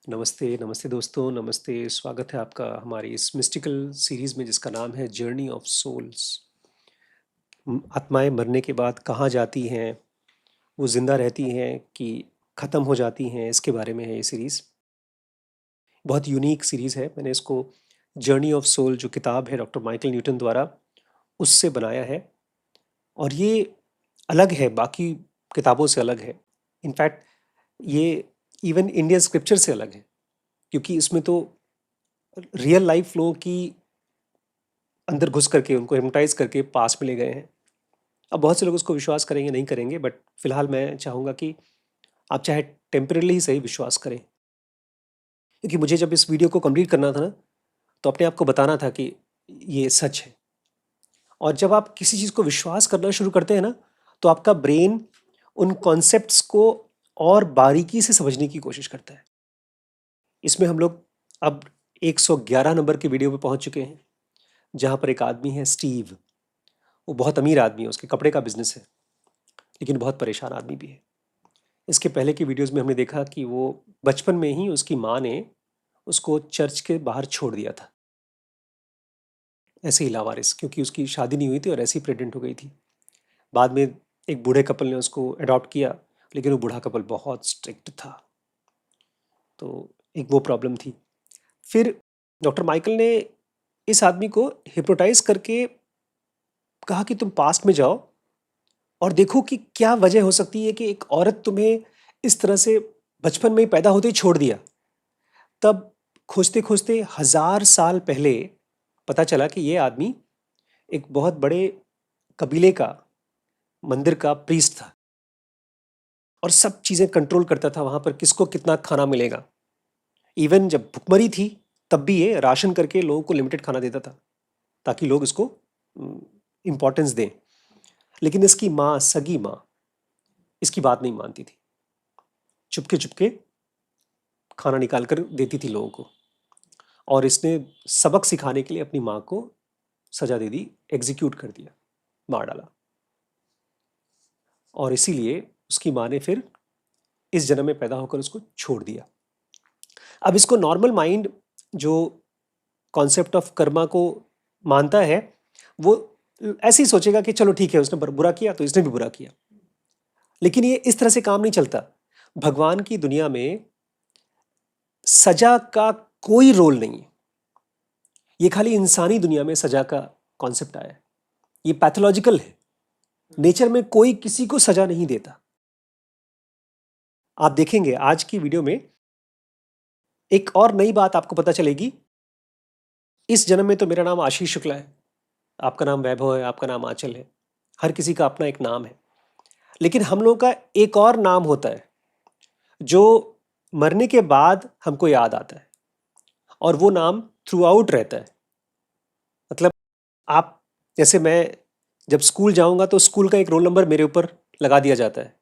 नमस्ते, नमस्ते दोस्तों, नमस्ते, स्वागत है आपका हमारी इस मिस्टिकल सीरीज़ में जिसका नाम है जर्नी ऑफ सोल्स। आत्माएं मरने के बाद कहाँ जाती हैं, वो ज़िंदा रहती हैं कि ख़त्म हो जाती हैं, इसके बारे में है ये सीरीज़। बहुत यूनिक सीरीज़ है, मैंने इसको जर्नी ऑफ सोल जो किताब है डॉक्टर माइकल न्यूटन द्वारा, उससे बनाया है। और ये अलग है, बाकी किताबों से अलग है। इनफैक्ट ये इवन इंडियन स्क्रिप्चर से अलग है, क्योंकि इसमें तो रियल लाइफ लोगों की अंदर घुस करके उनको हिप्नोटाइज करके पास में ले गए हैं। अब बहुत से लोग उसको विश्वास करेंगे नहीं करेंगे, बट फिलहाल मैं चाहूँगा कि आप चाहे टेम्परेली ही सही विश्वास करें, क्योंकि मुझे जब इस वीडियो को कंप्लीट करना था ना, तो अपने आप को बताना था कि ये सच है। और जब आप किसी चीज़ को विश्वास करना शुरू करते हैं ना, तो आपका ब्रेन उन कॉन्सेप्ट्स को और बारीकी से समझने की कोशिश करता है। इसमें हम लोग अब 111 नंबर की वीडियो पे पहुंच चुके हैं, जहां पर एक आदमी है स्टीव। वो बहुत अमीर आदमी है, उसके कपड़े का बिजनेस है, लेकिन बहुत परेशान आदमी भी है। इसके पहले की वीडियोस में हमने देखा कि वो बचपन में ही उसकी माँ ने उसको चर्च के बाहर छोड़ दिया था, ऐसे ही लावारिस, क्योंकि उसकी शादी नहीं हुई थी और ऐसे ही प्रेग्नेंट हो गई थी। बाद में एक बूढ़े कपल ने उसको अडॉप्ट किया, लेकिन वो बूढ़ा कपल बहुत स्ट्रिक्ट था, तो एक वो प्रॉब्लम थी। फिर डॉक्टर माइकल ने इस आदमी को हिप्नोटाइज करके कहा कि तुम पास्ट में जाओ और देखो कि क्या वजह हो सकती है कि एक औरत तुम्हें इस तरह से बचपन में ही पैदा होते ही छोड़ दिया। तब खोजते खोजते 1000 साल पहले पता चला कि ये आदमी एक बहुत बड़े कबीले का मंदिर का प्रीस्ट था और सब चीजें कंट्रोल करता था, वहां पर किसको कितना खाना मिलेगा। इवन जब भुखमरी थी तब भी ये राशन करके लोगों को लिमिटेड खाना देता था, ताकि लोग इसको इंपॉर्टेंस दें। लेकिन इसकी माँ, सगी माँ, इसकी बात नहीं मानती थी, चुपके चुपके खाना निकाल कर देती थी लोगों को। और इसने सबक सिखाने के लिए अपनी माँ को सजा दे दी, एग्जीक्यूट कर दिया, मार डाला। और इसीलिए उसकी माँ ने फिर इस जन्म में पैदा होकर उसको छोड़ दिया। अब इसको नॉर्मल माइंड जो कॉन्सेप्ट ऑफ कर्मा को मानता है, वो ऐसे ही सोचेगा कि चलो ठीक है, उसने बुरा किया तो इसने भी बुरा किया। लेकिन ये इस तरह से काम नहीं चलता। भगवान की दुनिया में सजा का कोई रोल नहीं है। ये खाली इंसानी दुनिया में सजा का कॉन्सेप्ट आया है। ये पैथोलॉजिकल है। नेचर में कोई किसी को सजा नहीं देता। आप देखेंगे आज की वीडियो में एक और नई बात आपको पता चलेगी। इस जन्म में तो मेरा नाम आशीष शुक्ला है, आपका नाम वैभव है, आपका नाम आंचल है, हर किसी का अपना एक नाम है। लेकिन हम लोगों का एक और नाम होता है जो मरने के बाद हमको याद आता है, और वो नाम थ्रू आउट रहता है। मतलब आप, जैसे मैं जब स्कूल जाऊंगा तो स्कूल का एक रोल नंबर मेरे ऊपर लगा दिया जाता है,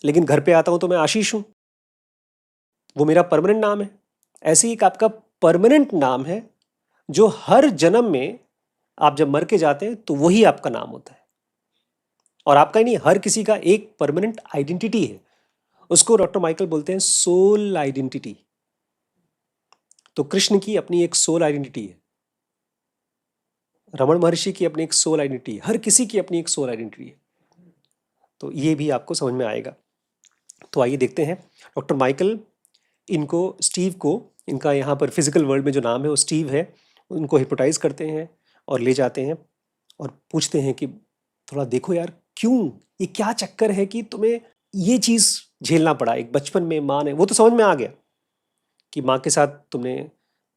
लेकिन घर पे आता हूं तो मैं आशीष हूं, वो मेरा परमानेंट नाम है। ऐसे ही एक आपका परमानेंट नाम है जो हर जन्म में आप जब मर के जाते हैं तो वही आपका नाम होता है। और आपका ही नहीं, हर किसी का एक परमानेंट आइडेंटिटी है। उसको डॉक्टर माइकल बोलते हैं सोल आइडेंटिटी। तो कृष्ण की अपनी एक सोल आइडेंटिटी है, रमन महर्षि की अपनी एक सोल आइडेंटिटी है, हर किसी की अपनी एक सोल आइडेंटिटी है। तो ये भी आपको समझ में आएगा। तो आइए देखते हैं। डॉक्टर माइकल इनको, स्टीव को, इनका यहाँ पर फिजिकल वर्ल्ड में जो नाम है वो स्टीव है, उनको हिप्नोटाइज करते हैं और ले जाते हैं और पूछते हैं कि थोड़ा देखो यार, क्यों, ये क्या चक्कर है कि तुम्हें ये चीज़ झेलना पड़ा। एक बचपन में माँ ने, वो तो समझ में आ गया कि माँ के साथ तुमने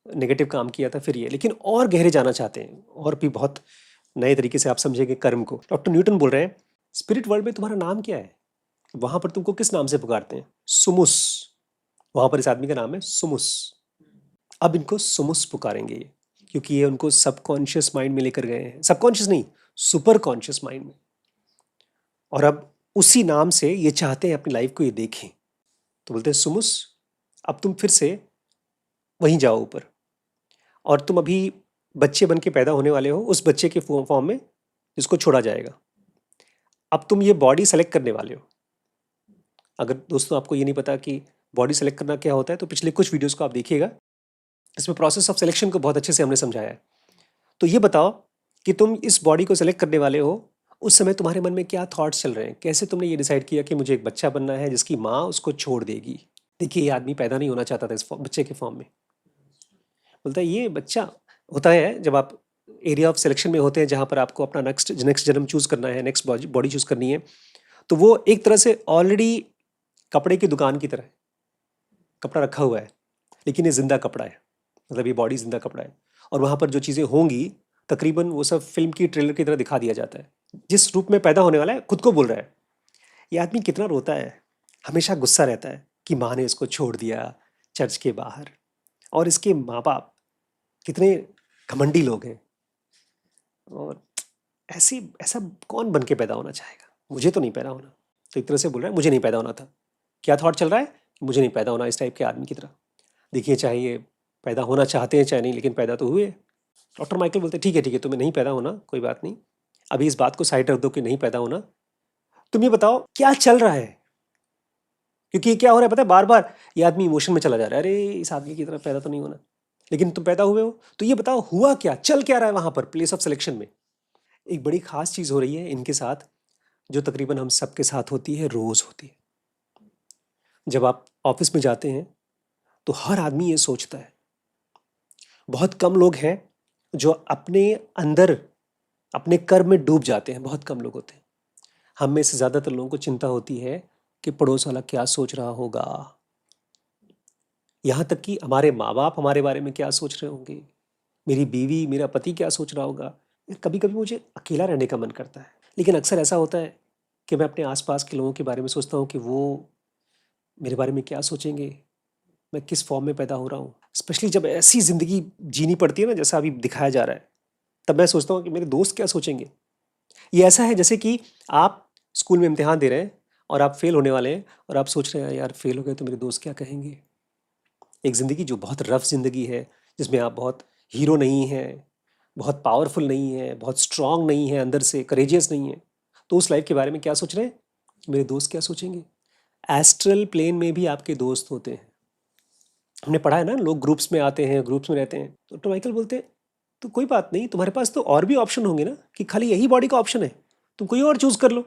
नेगेटिव काम किया था, फिर ये, लेकिन और गहरे जाना चाहते हैं और भी बहुत नए तरीके से आप समझेंगे कर्म को। डॉक्टर न्यूटन बोल रहे हैं, स्पिरिट वर्ल्ड में तुम्हारा नाम क्या है, वहां पर तुमको किस नाम से पुकारते हैं? सुमुस। वहां पर इस आदमी का नाम है सुमुस। अब इनको सुमुस पुकारेंगे ये, क्योंकि ये उनको सबकॉन्शियस माइंड में लेकर गए हैं, सबकॉन्शियस नहीं, सुपर कॉन्शियस माइंड में। और अब उसी नाम से ये चाहते हैं अपनी लाइफ को ये देखें। तो बोलते हैं सुमुस, अब तुम फिर से वहीं जाओ ऊपर, और तुम अभी बच्चे बन के पैदा होने वाले हो, उस बच्चे के फॉर्म में जिसको छोड़ा जाएगा। अब तुम ये बॉडी सेलेक्ट करने वाले हो। अगर दोस्तों आपको ये नहीं पता कि बॉडी सेलेक्ट करना क्या होता है, तो पिछले कुछ वीडियोस को आप देखिएगा, इसमें प्रोसेस ऑफ सिलेक्शन को बहुत अच्छे से हमने समझाया है। तो ये बताओ कि तुम इस बॉडी को सेलेक्ट करने वाले हो, उस समय तुम्हारे मन में क्या थॉट्स चल रहे हैं, कैसे तुमने ये डिसाइड किया कि मुझे एक बच्चा बनना है जिसकी माँ उसको छोड़ देगी। देखिए, ये आदमी पैदा नहीं होना चाहता था इस बच्चे के फॉर्म में। बोलता है ये बच्चा होता है जब आप एरिया ऑफ सिलेक्शन में होते हैं, जहाँ पर आपको अपना नेक्स्ट नेक्स्ट जन्म चूज़ करना है, नेक्स्ट बॉडी चूज़ करनी है, तो वो एक तरह से ऑलरेडी कपड़े की दुकान की तरह है। कपड़ा रखा हुआ है, लेकिन ये जिंदा कपड़ा है, मतलब ये बॉडी जिंदा कपड़ा है, और वहाँ पर जो चीज़ें होंगी तकरीबन वो सब फिल्म की ट्रेलर की तरह दिखा दिया जाता है। जिस रूप में पैदा होने वाला है खुद को बोल रहा है। ये आदमी कितना रोता है, हमेशा गुस्सा रहता है कि माँ ने इसको छोड़ दिया चर्च के बाहर, और इसके माँ बाप कितने घमंडी लोग हैं। और ऐसी ऐसा कौन बन के पैदा होना चाहेगा, मुझे तो नहीं पैदा होना। तो एक तरह से बोल रहा है मुझे नहीं पैदा होना था। क्या थॉट चल रहा है, मुझे नहीं पैदा होना इस टाइप के आदमी की तरह। देखिए, चाहे ये पैदा होना चाहते हैं चाहे नहीं, लेकिन पैदा तो हुए। डॉक्टर माइकल बोलते ठीक है तुम्हें नहीं पैदा होना, कोई बात नहीं, अभी इस बात को साइड रख दो कि नहीं पैदा होना। तुम ये बताओ क्या चल रहा है, क्योंकि ये क्या हो रहा है पता है, बार बार ये आदमी इमोशन में चला जा रहा है, अरे इस आदमी की तरह पैदा तो नहीं होना, लेकिन तुम पैदा हुए हो। तो ये बताओ हुआ क्या, चल क्या रहा है वहां पर प्लेस ऑफ सिलेक्शन में। एक बड़ी खास चीज हो रही है इनके साथ, जो तकरीबन हम सबके साथ होती है, रोज होती है। जब आप ऑफिस में जाते हैं तो हर आदमी ये सोचता है, बहुत कम लोग हैं जो अपने अंदर अपने कर्म में डूब जाते हैं, बहुत कम लोग होते हैं। हम में से ज़्यादातर लोगों को चिंता होती है कि पड़ोस वाला क्या सोच रहा होगा, यहाँ तक कि हमारे माँ बाप हमारे बारे में क्या सोच रहे होंगे, मेरी बीवी मेरा पति क्या सोच रहा होगा। कभी कभी मुझे अकेला रहने का मन करता है, लेकिन अक्सर ऐसा होता है कि मैं अपने आसपास के लोगों के बारे में सोचता हूँ कि वो मेरे बारे में क्या सोचेंगे, मैं किस फॉर्म में पैदा हो रहा हूँ। स्पेशली जब ऐसी ज़िंदगी जीनी पड़ती है ना जैसा अभी दिखाया जा रहा है, तब मैं सोचता हूँ कि मेरे दोस्त क्या सोचेंगे। ये ऐसा है जैसे कि आप स्कूल में इम्तिहान दे रहे हैं और आप फेल होने वाले हैं, और आप सोच रहे हैं यार फेल हो गए तो मेरे दोस्त क्या कहेंगे। एक ज़िंदगी जो बहुत रफ ज़िंदगी है, जिसमें आप बहुत हीरो नहीं हैं, बहुत पावरफुल नहीं है, बहुत स्ट्रांग नहीं है, अंदर से करेजियस नहीं है, तो उस लाइफ के बारे में क्या सोच रहे हैं, मेरे दोस्त क्या सोचेंगे। एस्ट्रल प्लेन में भी आपके दोस्त होते हैं। हमने पढ़ा है ना, लोग ग्रुप्स में आते हैं, ग्रुप्स में रहते हैं। तो माइकल बोलते हैं तो कोई बात नहीं, तुम्हारे पास तो और भी ऑप्शन होंगे ना, कि खाली यही बॉडी का ऑप्शन है, तुम कोई और चूज कर लो।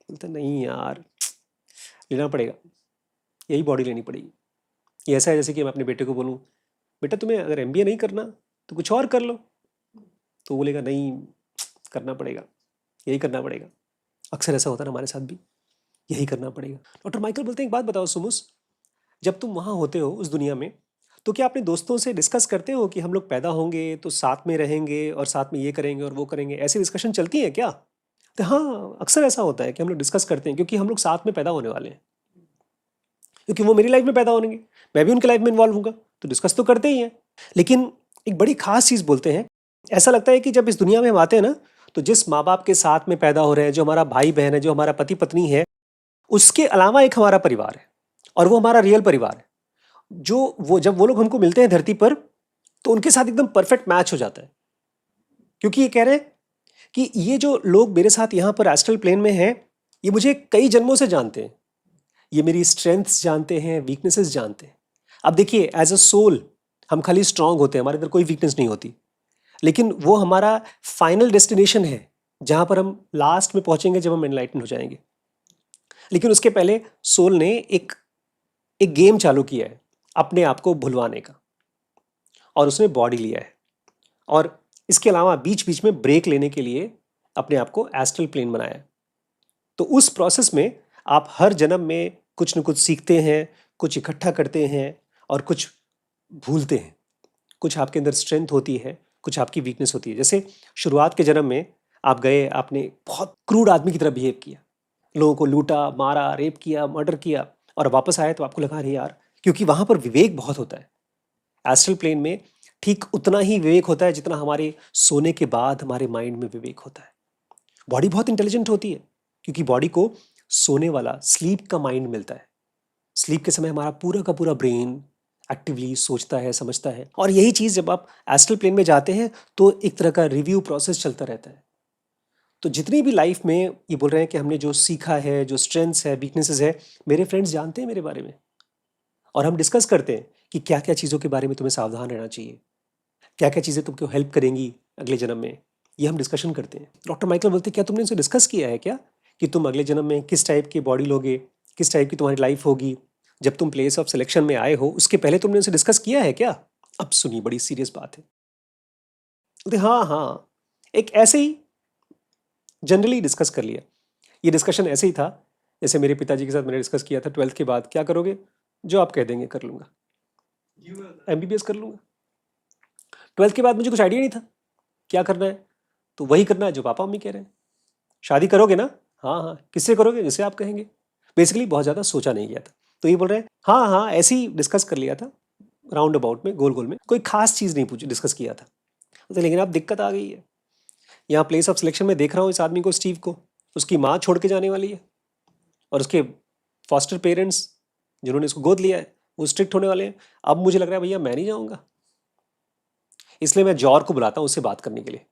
बोलते नहीं यार, लेना पड़ेगा, यही बॉडी लेनी पड़ेगी। ये ऐसा है जैसे कि मैं अपने बेटे को बोलूँ, बेटा तुम्हें अगर एमबीए नहीं करना तो कुछ और कर लो, तो बोलेगा नहीं, करना पड़ेगा, यही करना पड़ेगा। अक्सर ऐसा होता है ना हमारे साथ भी, यही करना पड़ेगा। डॉक्टर माइकल बोलते हैं एक बात बताओ सुमुस, जब तुम वहाँ होते हो उस दुनिया में, तो क्या अपने दोस्तों से डिस्कस करते हो कि हम लोग पैदा होंगे तो साथ में रहेंगे और साथ में ये करेंगे और वो करेंगे, ऐसी डिस्कशन चलती है क्या। तो हाँ, अक्सर ऐसा होता है कि हम लोग डिस्कस करते हैं, क्योंकि हम लोग साथ में पैदा होने वाले हैं, क्योंकि वो मेरी लाइफ में पैदा होंगे, मैं भी उनकी लाइफ में इन्वॉल्व होऊंगा, तो डिस्कस तो करते ही हैं। लेकिन एक बड़ी खास चीज़ बोलते हैं, ऐसा लगता है कि जब इस दुनिया में हम आते हैं ना, तो जिस माँ बाप के साथ में पैदा हो रहे हैं, जो हमारा भाई बहन है, जो हमारा पति पत्नी है, उसके अलावा एक हमारा परिवार है, और वो हमारा रियल परिवार है। जो वो जब वो लोग हमको मिलते हैं धरती पर, तो उनके साथ एकदम परफेक्ट मैच हो जाता है, क्योंकि ये कह रहे हैं कि ये जो लोग मेरे साथ यहाँ पर एस्ट्रल प्लेन में हैं, ये मुझे कई जन्मों से जानते हैं, ये मेरी स्ट्रेंथ्स जानते हैं, वीकनेसेस जानते हैं। अब देखिए, एज अ सोल हम खाली स्ट्रांग होते हैं, हमारे अंदर कोई वीकनेस नहीं होती, लेकिन वो हमारा फाइनल डेस्टिनेशन है, जहाँ पर हम लास्ट में पहुँचेंगे जब हम एनलाइटन हो जाएंगे। लेकिन उसके पहले सोल ने एक एक गेम चालू किया है अपने आप को भुलवाने का, और उसने बॉडी लिया है, और इसके अलावा बीच बीच में ब्रेक लेने के लिए अपने आप को एस्ट्रल प्लेन बनाया है। तो उस प्रोसेस में आप हर जन्म में कुछ न कुछ सीखते हैं, कुछ इकट्ठा करते हैं और कुछ भूलते हैं। कुछ आपके अंदर स्ट्रेंथ होती है, कुछ आपकी वीकनेस होती है। जैसे शुरुआत के जन्म में आप गए, आपने बहुत क्रूड आदमी की तरह बिहेव किया, लोगों को लूटा, मारा, रेप किया, मर्डर किया, और वापस आए तो आपको लगा अरे यार, क्योंकि वहां पर विवेक बहुत होता है। एस्ट्रल प्लेन में ठीक उतना ही विवेक होता है जितना हमारे सोने के बाद हमारे माइंड में विवेक होता है। बॉडी बहुत इंटेलिजेंट होती है, क्योंकि बॉडी को सोने वाला स्लीप का माइंड मिलता है। स्लीप के समय हमारा पूरा का पूरा ब्रेन एक्टिवली सोचता है, समझता है, और यही चीज़ जब आप एस्ट्रल प्लेन में जाते हैं तो एक तरह का रिव्यू प्रोसेस चलता रहता है। तो जितनी भी लाइफ में ये बोल रहे हैं कि हमने जो सीखा है, जो स्ट्रेंथ्स है, वीकनेसेस है, मेरे फ्रेंड्स जानते हैं मेरे बारे में। और हम डिस्कस करते हैं कि क्या क्या चीज़ों के बारे में तुम्हें सावधान रहना चाहिए, क्या क्या चीज़ें तुमको हेल्प करेंगी अगले जन्म में। ये हम डिस्कशन करते हैं। डॉक्टर माइकल बोलते हैं क्या तुमने इसे डिस्कस किया है क्या, कि तुम अगले जन्म में किस टाइप की बॉडी लोगे, किस टाइप की तुम्हारी लाइफ होगी। जब तुम प्लेस ऑफ सिलेक्शन में आए हो उसके पहले तुमने उसे डिस्कस किया है क्या। अब सुनिए, बड़ी सीरियस बात है। बोलते हाँ हाँ, एक ऐसे ही जनरली डिस्कस कर लिया। ये डिस्कशन ऐसे ही था जैसे मेरे पिताजी के साथ मैंने डिस्कस किया था 12th के बाद क्या करोगे, जो आप कह देंगे कर लूंगा, एमबीबीएस कर लूंगा। 12th के बाद मुझे कुछ आइडिया नहीं था क्या करना है, तो वही करना है जो पापा मम्मी कह रहे हैं। शादी करोगे ना, हाँ हाँ, किससे करोगे, जैसे आप कहेंगे। बेसिकली बहुत ज़्यादा सोचा नहीं गया था। तो ये बोल रहे हैं हाँ हाँ, ऐसे ही डिस्कस कर लिया था, राउंड अबाउट में, गोल गोल में, कोई खास चीज़ नहीं पूछी, डिस्कस किया था। तो लेकिन अब दिक्कत आ गई है। यहाँ प्लेस ऑफ सिलेक्शन में देख रहा हूँ इस आदमी को, स्टीव को, उसकी माँ छोड़ के जाने वाली है और उसके फॉस्टर पेरेंट्स जिन्होंने इसको गोद लिया है वो स्ट्रिक्ट होने वाले हैं। अब मुझे लग रहा है भैया मैं नहीं जाऊँगा, इसलिए मैं जॉर को बुलाता हूँ उससे बात करने के लिए।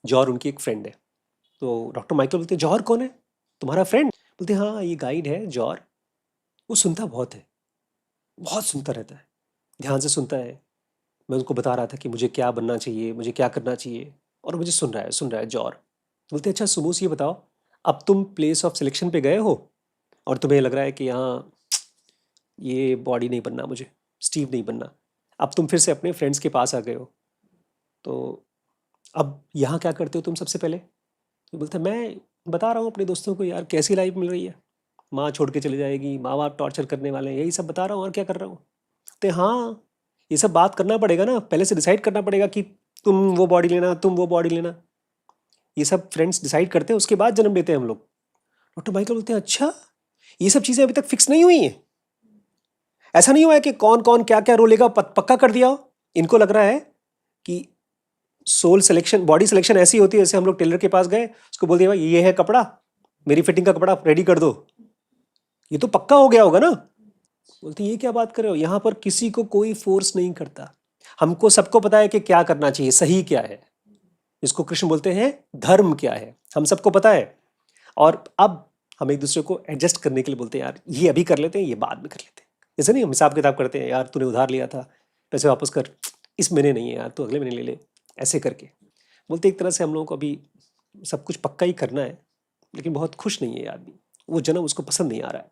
जॉर उनकी एक फ्रेंड है। तो डॉक्टर माइकल बोलते हैं जॉर कौन है, तुम्हारा फ्रेंड। बोलते हैं हाँ, ये गाइड है जॉर। वो सुनता बहुत है, बहुत सुनता रहता है, ध्यान से सुनता है। मैं उनको बता रहा था कि मुझे क्या बनना चाहिए, मुझे क्या करना चाहिए, और मुझे सुन रहा है जॉर। बोलते हैं अच्छा सुमोस, ये बताओ, अब तुम प्लेस ऑफ सिलेक्शन पे गए हो और तुम्हें लग रहा है कि हाँ ये बॉडी नहीं बनना मुझे, स्टीव नहीं बनना। अब तुम फिर से अपने फ्रेंड्स के पास आ गए हो, तो अब यहाँ क्या करते हो तुम सबसे पहले। तो बोलते हैं मैं बता रहा हूँ अपने दोस्तों को यार कैसी लाइफ मिल रही है, माँ छोड़ के चली जाएगी, माँ बाप टॉर्चर करने वाले हैं, यही सब बता रहा हूँ और क्या कर रहा हूँ। तो हाँ, ये सब बात करना पड़ेगा ना, पहले से डिसाइड करना पड़ेगा कि तुम वो बॉडी लेना, तुम वो बॉडी लेना। ये सब फ्रेंड्स डिसाइड करते हैं, उसके बाद जन्म लेते हैं हम लोग। डॉक्टर माइकल बोलते हैं अच्छा, ये सब चीज़ें अभी तक फिक्स नहीं हुई हैं, ऐसा नहीं हुआ है कि कौन कौन क्या क्या रोल लेगा, पक्का कर दिया हो। इनको लग रहा है कि सोल सिलेक्शन, बॉडी सिलेक्शन ऐसी होती है जैसे हम लोग टेलर के पास गए, उसको बोल दिया भाई ये है कपड़ा, मेरी फिटिंग का कपड़ा रेडी कर दो, ये तो पक्का हो गया होगा ना। बोलते ये क्या बात कर रहे हो, यहाँ पर किसी को कोई फोर्स नहीं करता। हमको सबको पता है कि क्या करना चाहिए, सही क्या है, जिसको कृष्ण बोलते हैं धर्म क्या है, हम सबको पता है। और अब हम एक दूसरे को एडजस्ट करने के लिए बोलते हैं यार ये अभी कर लेते हैं, ये बाद में कर लेते हैं। जैसे नहीं हम हिसाब किताब करते हैं, यार तूने उधार लिया था पैसे वापस कर, इस महीने नहीं है यार, तू अगले महीने ले ले, ऐसे करके। बोलते एक तरह से हम लोगों को अभी सब कुछ पक्का ही करना है, लेकिन बहुत खुश नहीं है ये आदमी, वो जन्म उसको पसंद नहीं आ रहा है।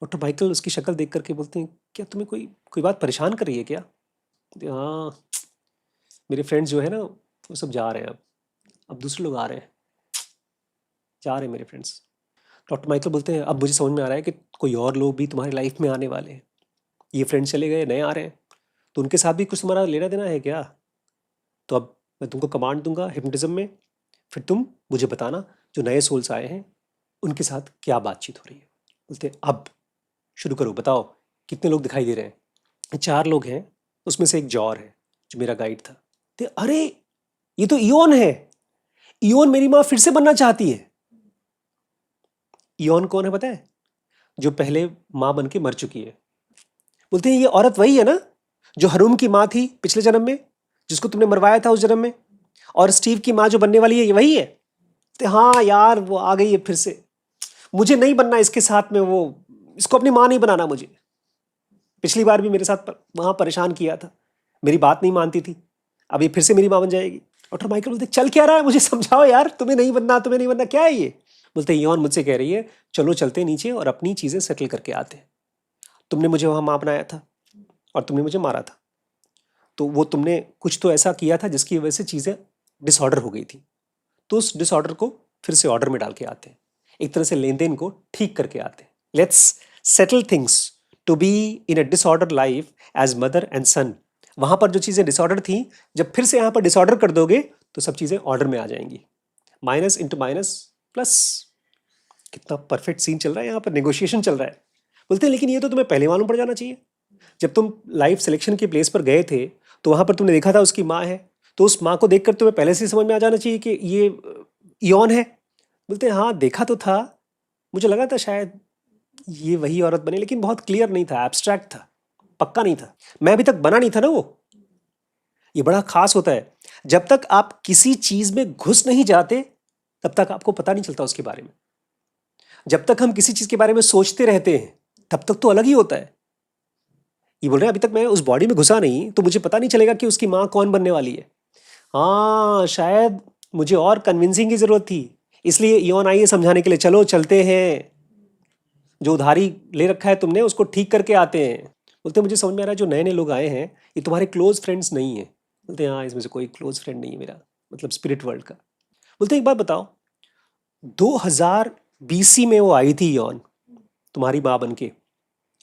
डॉक्टर माइकल उसकी शक्ल देख करके बोलते हैं क्या तुम्हें कोई कोई बात परेशान कर रही है क्या। बोलते, हाँ मेरे फ्रेंड्स जो है ना वो सब जा रहे हैं, अब दूसरे लोग आ रहे हैं, जा रहे हैं मेरे फ्रेंड्स। डॉक्टर माइकल बोलते हैं अब मुझे समझ में आ रहा है कि कोई और लोग भी तुम्हारी लाइफ में आने वाले हैं, ये फ्रेंड्स चले गए, नए आ रहे हैं, तो उनके साथ भी कुछ तुम्हारा लेना देना है क्या। तो अब मैं तुमको कमांड दूंगा हिप्नोटिज्म में, फिर तुम मुझे बताना जो नए सोल्स आए हैं उनके साथ क्या बातचीत हो रही है। बोलते हैं अब शुरू करो, बताओ कितने लोग दिखाई दे रहे हैं। 4 लोग हैं, उसमें से एक जॉर है जो मेरा गाइड था। ते अरे ये तो इयोन है, इयोन मेरी माँ फिर से बनना चाहती है। इयोन कौन है पता है, जो पहले माँ बन के मर चुकी है। बोलते हैं ये औरत वही है ना जो हरूम की माँ थी पिछले जन्म में, जिसको तुमने मरवाया था उस जन्म में, और स्टीव की माँ जो बनने वाली है ये वही है। तो हाँ यार वो आ गई है फिर से, मुझे नहीं बनना इसके साथ में, वो इसको अपनी माँ नहीं बनाना मुझे। पिछली बार भी मेरे साथ वहां परेशान किया था, मेरी बात नहीं मानती थी, अब ये फिर से मेरी माँ बन जाएगी। डॉक्टर माइकल बोलते चल क्या रहा है, मुझे समझाओ यार, तुम्हें नहीं बनना, तुम्हें नहीं बनना, क्या है ये। बोलते यौन मुझसे कह रही है चलो चलते नीचे और अपनी चीजें सेटल करके आते हैं। तुमने मुझे वहां माँ बनाया था और तुमने मुझे मारा था, तो वो तुमने कुछ तो ऐसा किया था जिसकी वजह से चीजें डिसऑर्डर हो गई थी, तो उस डिसऑर्डर को फिर से ऑर्डर में डाल के आते हैं, एक तरह से लेन देन को ठीक करके आते हैं। Let's settle things to be in a disorder life as mother and son. वहां पर जो चीजें डिसऑर्डर थी, जब फिर से यहां पर डिसऑर्डर कर दोगे तो सब चीजें ऑर्डर में आ जाएंगी, माइनस इंटू माइनस प्लस। कितना परफेक्ट सीन चल रहा है, यहाँ पर नेगोशिएशन चल रहा है। बोलते हैं लेकिन ये तो तुम्हें पहले मालूम पड़ जाना चाहिए, जब तुम लाइफ सिलेक्शन के प्लेस पर गए थे तो वहां पर तुमने देखा था उसकी माँ है, तो उस माँ को देखकर तुम्हें पहले से ही समझ में आ जाना चाहिए कि ये इयॉन है। बोलते हैं हाँ देखा तो था, मुझे लगा था शायद ये वही औरत बने, लेकिन बहुत क्लियर नहीं था, एब्स्ट्रैक्ट था, पक्का नहीं था, मैं अभी तक बना नहीं था ना वो। ये बड़ा खास होता है, जब तक आप किसी चीज में घुस नहीं जाते तब तक आपको पता नहीं चलता उसके बारे में। जब तक हम किसी चीज के बारे में सोचते रहते हैं तब तक तो अलग ही होता है। ये बोल रहे हैं अभी तक मैं उस बॉडी में घुसा नहीं तो मुझे पता नहीं चलेगा कि उसकी माँ कौन बनने वाली है। हाँ, शायद मुझे और कन्विंसिंग की जरूरत थी, इसलिए इवन आई है समझाने के लिए, चलो चलते हैं, जो उधारी ले रखा है तुमने उसको ठीक करके आते हैं। बोलते हैं मुझे समझ में आ रहा है जो नए नए लोग आए हैं ये तुम्हारे क्लोज फ्रेंड्स नहीं है। बोलते हैं हाँ, इसमें से कोई क्लोज फ्रेंड नहीं है मेरा, मतलब स्पिरिट वर्ल्ड का। बोलते हैं एक बात बताओ, 2000 BC में वो आई थी यौन, तुम्हारी माँ बन के,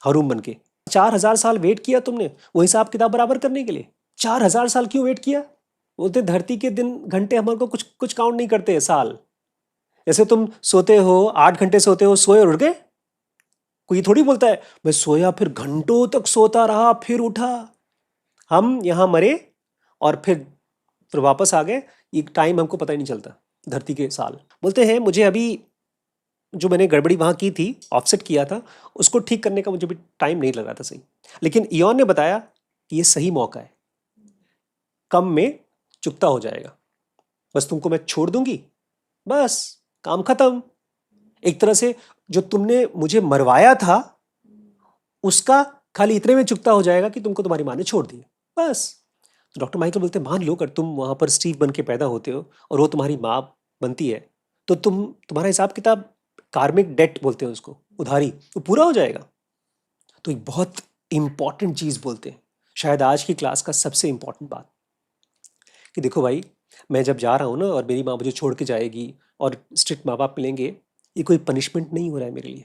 हरूम बन के। 4000 साल वेट किया तुमने वो हिसाब किताब बराबर करने के लिए। 4000 साल क्यों वेट किया? बोलते धरती के दिन घंटे हमारे को कुछ कुछ काउंट नहीं करते हैं, साल। जैसे तुम सोते हो, 8 घंटे सोते हो, सोए और उठ गए। कोई थोड़ी बोलता है मैं सोया फिर घंटों तक सोता रहा फिर उठा। हम यहाँ मरे और फिर वापस आ गए, ये टाइम हमको पता ही नहीं चलता, धरती के साल। बोलते हैं मुझे अभी जो मैंने गड़बड़ी वहाँ की थी, ऑफसेट किया था, उसको ठीक करने का मुझे भी टाइम नहीं लग रहा था सही, लेकिन इयॉन ने बताया कि ये सही मौका है, कम में चुकता हो जाएगा, बस तुमको मैं छोड़ दूंगी, बस काम खत्म। एक तरह से जो तुमने मुझे मरवाया था उसका खाली इतने में चुकता हो जाएगा कि तुमको तुम्हारी माँ ने छोड़ दिया, बस। तो डॉक्टर माइकल बोलते हैं मान लो अगर तुम वहां पर स्टीव बन के पैदा होते हो और वो तुम्हारी माँ बनती है, तो तुम्हारा हिसाब किताब, कार्मिक डेट बोलते हैं उसको, उधारी, वो पूरा हो जाएगा। तो एक बहुत इंपॉर्टेंट चीज बोलते हैं, शायद आज की क्लास का सबसे इंपॉर्टेंट बात, कि देखो भाई, मैं जब जा रहा हूँ ना और मेरी माँ मुझे छोड़ के जाएगी और स्ट्रिक्ट माँ बाप मिलेंगे, ये कोई पनिशमेंट नहीं हो रहा है मेरे लिए।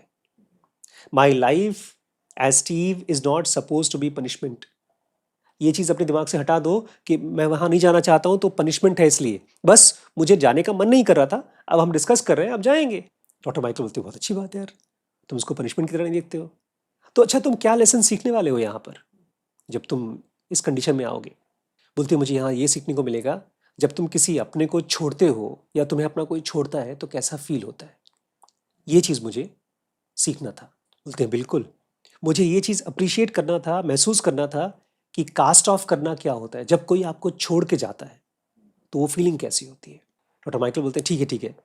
My life as Steve is not suppose to be punishment. ये चीज़ अपने दिमाग से हटा दो कि मैं वहाँ नहीं जाना चाहता हूँ तो पनिशमेंट है, इसलिए बस मुझे जाने का मन नहीं कर रहा था, अब हम डिस्कस कर रहे हैं, अब जाएंगे। डॉक्टर माइकल बोलते बहुत अच्छी बात है यार, तुम उसको पनिशमेंट की तरह नहीं देखते हो। तो अच्छा, तुम क्या लेसन सीखने वाले हो यहाँ पर जब तुम इस कंडीशन में आओगे? बोलते मुझे यहाँ ये सीखने को मिलेगा, जब तुम किसी अपने को छोड़ते हो या तुम्हें अपना कोई छोड़ता है तो कैसा फील होता है, ये चीज़ मुझे सीखना था। बोलते हैं बिल्कुल, मुझे ये चीज़ अप्रिशिएट करना था, महसूस करना था कि कास्ट ऑफ करना क्या होता है, जब कोई आपको छोड़ के जाता है तो वो फीलिंग कैसी होती है। डॉक्टर माइकल बोलते हैं ठीक है ठीक है,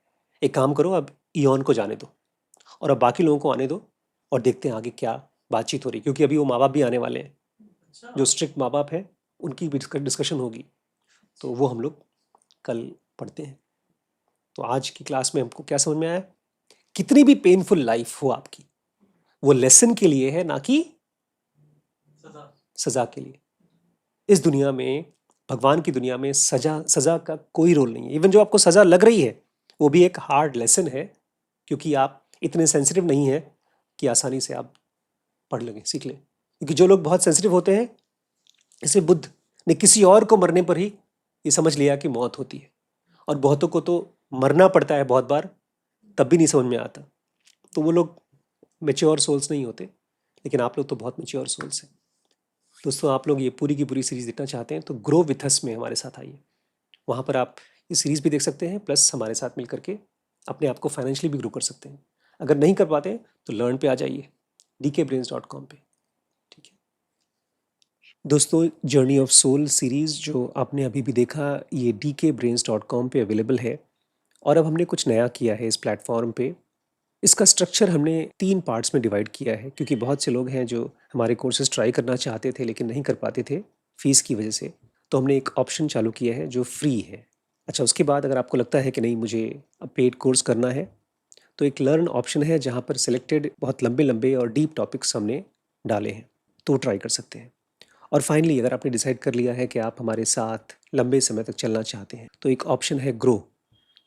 एक काम करो, अब इयॉन को जाने दो और अब बाकी लोगों को आने दो और देखते हैं आगे क्या बातचीत हो रही, क्योंकि अभी वो माँ बाप भी आने वाले हैं, जो स्ट्रिक्ट माँ बाप हैं उनकी भी डिस्कशन होगी, तो वो हम लोग कल पढ़ते हैं। तो आज की क्लास में हमको क्या समझ में आया, कितनी भी पेनफुल लाइफ हो आपकी, वो लेसन के लिए है, ना कि सजा के लिए। इस दुनिया में, भगवान की दुनिया में, सजा का कोई रोल नहीं है। इवन जो आपको सजा लग रही है वो भी एक हार्ड लेसन है, क्योंकि आप इतने सेंसिटिव नहीं है कि आसानी से आप पढ़ लेंगे, सीख लें। क्योंकि जो लोग बहुत सेंसिटिव होते हैं, जैसे बुद्ध ने किसी और को मरने पर ही ये समझ लिया कि मौत होती है, और बहुतों को तो मरना पड़ता है बहुत बार, तब भी नहीं समझ में आता। तो वो लोग मेच्योर सोल्स नहीं होते, लेकिन आप लोग तो बहुत मेच्योर सोल्स हैं। दोस्तों, आप लोग ये पूरी की पूरी सीरीज़ देखना चाहते हैं तो ग्रो विथ अस में हमारे साथ आइए, वहाँ पर आप ये सीरीज़ भी देख सकते हैं, प्लस हमारे साथ मिल करके अपने आप को फाइनेंशियली भी ग्रो कर सकते हैं। अगर नहीं कर पाते हैं तो लर्न पे आ जाइए, dkbrains.com पे। ठीक है दोस्तों, जर्नी ऑफ सोल सीरीज़ जो आपने अभी भी देखा, ये dkbrains.com पे अवेलेबल है, और अब हमने कुछ नया किया है इस प्लेटफॉर्म पे। इसका स्ट्रक्चर हमने 3 पार्ट्स में डिवाइड किया है, क्योंकि बहुत से लोग हैं जो हमारे कोर्सेज ट्राई करना चाहते थे लेकिन नहीं कर पाते थे फीस की वजह से। तो हमने एक ऑप्शन चालू किया है जो फ्री है। अच्छा, उसके बाद अगर आपको लगता है कि नहीं मुझे अब पेड कोर्स करना है, तो एक लर्न ऑप्शन है जहाँ पर सिलेक्टेड बहुत लंबे लंबे और डीप टॉपिक्स हमने डाले हैं, तो ट्राई कर सकते हैं। और फाइनली, अगर आपने डिसाइड कर लिया है कि आप हमारे साथ लंबे समय तक चलना चाहते हैं, तो एक ऑप्शन है ग्रो,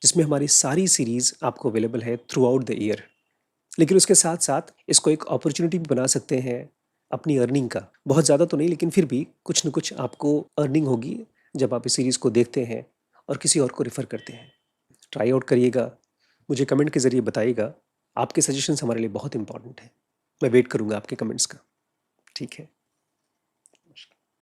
जिसमें हमारी सारी सीरीज़ आपको अवेलेबल है थ्रू आउट द ईयर। लेकिन उसके साथ साथ इसको एक अपॉर्चुनिटी भी बना सकते हैं अपनी अर्निंग का। बहुत ज़्यादा तो नहीं, लेकिन फिर भी कुछ न कुछ आपको अर्निंग होगी जब आप इस सीरीज़ को देखते हैं और किसी और को रेफ़र करते हैं। ट्राई आउट करिएगा, मुझे कमेंट के ज़रिए बताइएगा। आपके सजेशंस हमारे लिए बहुत इंपॉर्टेंट हैं। मैं वेट करूँगा आपके कमेंट्स का। ठीक है।